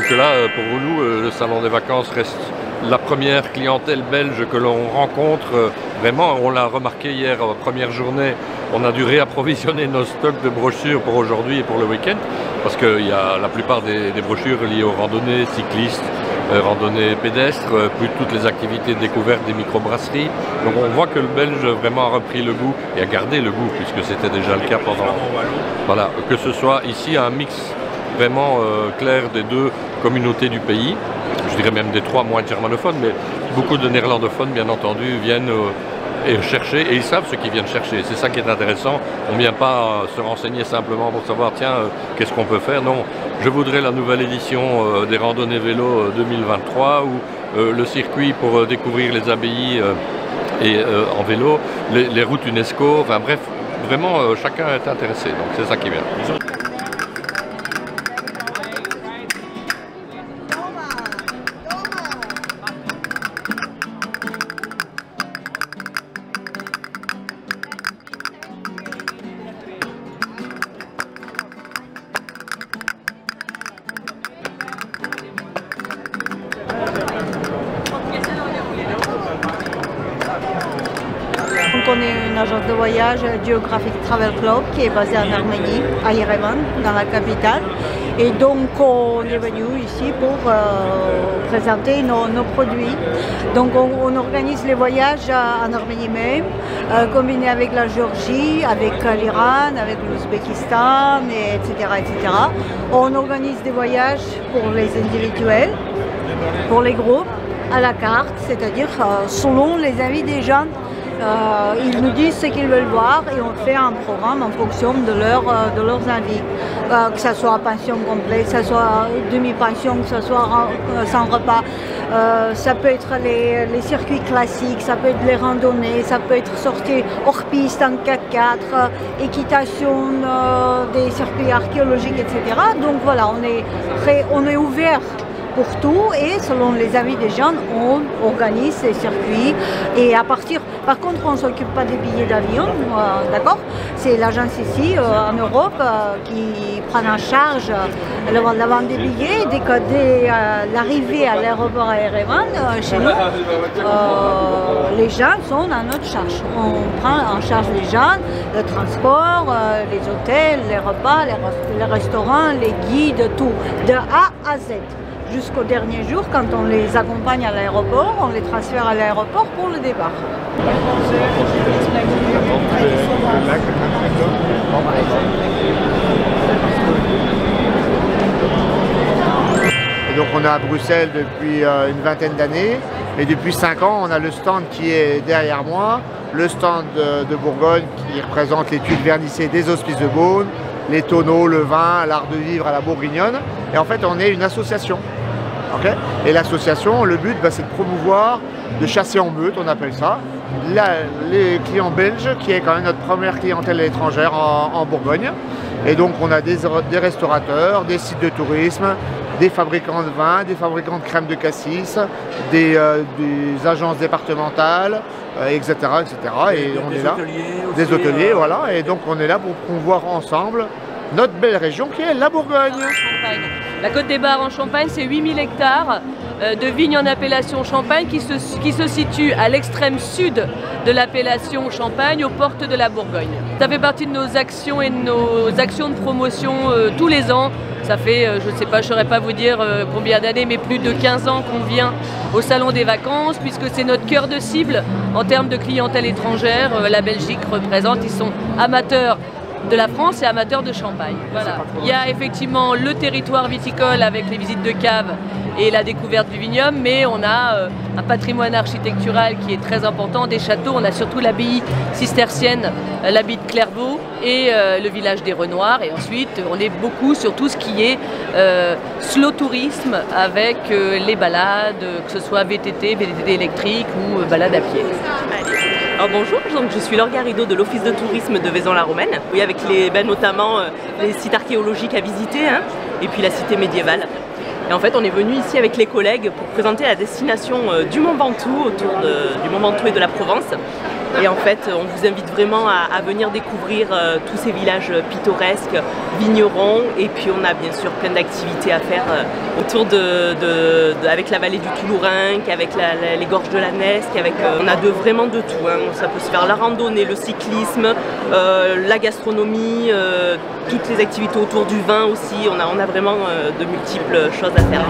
Donc là, pour nous, le salon des vacances reste la première clientèle belge que l'on rencontre. Vraiment, on l'a remarqué hier, première journée, on a dû réapprovisionner nos stocks de brochures pour aujourd'hui et pour le week-end, parce qu'il y a la plupart des brochures liées aux randonnées cyclistes, randonnées pédestres, plus toutes les activités découvertes des microbrasseries. Donc on voit que le Belge vraiment a repris le goût et a gardé le goût, puisque c'était déjà le cas pendant... Voilà, que ce soit ici un mix vraiment clair des deux communautés du pays, je dirais même des trois, moins de germanophones, mais beaucoup de néerlandophones, bien entendu, viennent chercher, et ils savent ce qu'ils viennent chercher. C'est ça qui est intéressant. On ne vient pas se renseigner simplement pour savoir, tiens, qu'est-ce qu'on peut faire. Non, je voudrais la nouvelle édition des randonnées vélo 2023, ou le circuit pour découvrir les abbayes en vélo, les routes UNESCO, enfin bref, vraiment, chacun est intéressé. Donc c'est ça qui est bien. Donc on est une agence de voyage, Geographic Travel Club, qui est basée en Arménie, à Yerevan, dans la capitale. Et donc on est venu ici pour présenter nos produits. Donc on organise les voyages en Arménie même, combinés avec la Géorgie, avec l'Iran, avec l'Ouzbékistan, etc., etc. On organise des voyages pour les individuels, pour les groupes, à la carte, c'est-à-dire selon les avis des gens. Ils nous disent ce qu'ils veulent voir et on fait un programme en fonction de leurs envies. Que ce soit pension complète, que ce soit demi-pension, que ce soit sans repas. Ça peut être les circuits classiques, ça peut être les randonnées, ça peut être sortie hors piste en 4x4, équitation, des circuits archéologiques, etc. Donc voilà, on est ouvert pour tout, et selon les avis des gens, on organise ces circuits. Et à partir, par contre, on ne s'occupe pas des billets d'avion, d'accord? C'est l'agence ici en Europe qui prend en charge la vente des billets. Dès l'arrivée à l'aéroport à Yerevan, chez nous, les gens sont à notre charge. On prend en charge les gens, le transport, les hôtels, les repas, les restaurants, les guides, tout, de A à Z. Jusqu'au dernier jour, quand on les accompagne à l'aéroport, on les transfère à l'aéroport pour le départ. Et donc on est à Bruxelles depuis une vingtaine d'années, et depuis 5 ans on a le stand qui est derrière moi, le stand de Bourgogne qui représente l'étude vernissée des hospices de Beaune, les tonneaux, le vin, l'art de vivre à la bourguignonne, et en fait on est une association. Okay. Et l'association, le but, c'est de promouvoir, de chasser en meute, on appelle ça, les clients belges, qui est quand même notre première clientèle étrangère en Bourgogne. Et donc on a des restaurateurs, des sites de tourisme, des fabricants de vin, des fabricants de crème de cassis, des agences départementales, etc., etc. Et on est là, des hôteliers, voilà. Et donc on est là pour promouvoir ensemble notre belle région qui est la Bourgogne. La Côte des Barres en Champagne, c'est 8000 hectares de vignes en appellation Champagne qui se situent à l'extrême sud de l'appellation Champagne, aux portes de la Bourgogne. Ça fait partie de nos actions et de nos actions de promotion tous les ans. Ça fait, je ne sais pas, je ne saurais pas vous dire combien d'années, mais plus de 15 ans qu'on vient au Salon des Vacances, puisque c'est notre cœur de cible en termes de clientèle étrangère. La Belgique représente, ils sont amateurs de la France et amateurs de champagne. Voilà. Il y a effectivement le territoire viticole avec les visites de caves et la découverte du vignoble, mais on a un patrimoine architectural qui est très important, des châteaux. On a surtout l'abbaye cistercienne, l'abbaye de Clairvaux et le village des Renoirs. Et ensuite, on est beaucoup sur tout ce qui est slow tourisme avec les balades, que ce soit VTT électrique ou balade à pied. Alors bonjour, donc je suis Laure Garrido de l'Office de tourisme de Vaison-la-Romaine, oui, avec notamment les sites archéologiques à visiter, hein, et puis la cité médiévale. Et en fait, on est venu ici avec les collègues pour présenter la destination du Mont Ventoux, autour du Mont Ventoux et de la Provence. Et en fait, on vous invite vraiment à venir découvrir tous ces villages pittoresques, vignerons, et puis on a bien sûr plein d'activités à faire autour avec la vallée du Toulourenc, avec les gorges de la Nesque, on a vraiment de tout. Hein. Ça peut se faire la randonnée, le cyclisme, la gastronomie, toutes les activités autour du vin aussi. On a vraiment de multiples choses à faire.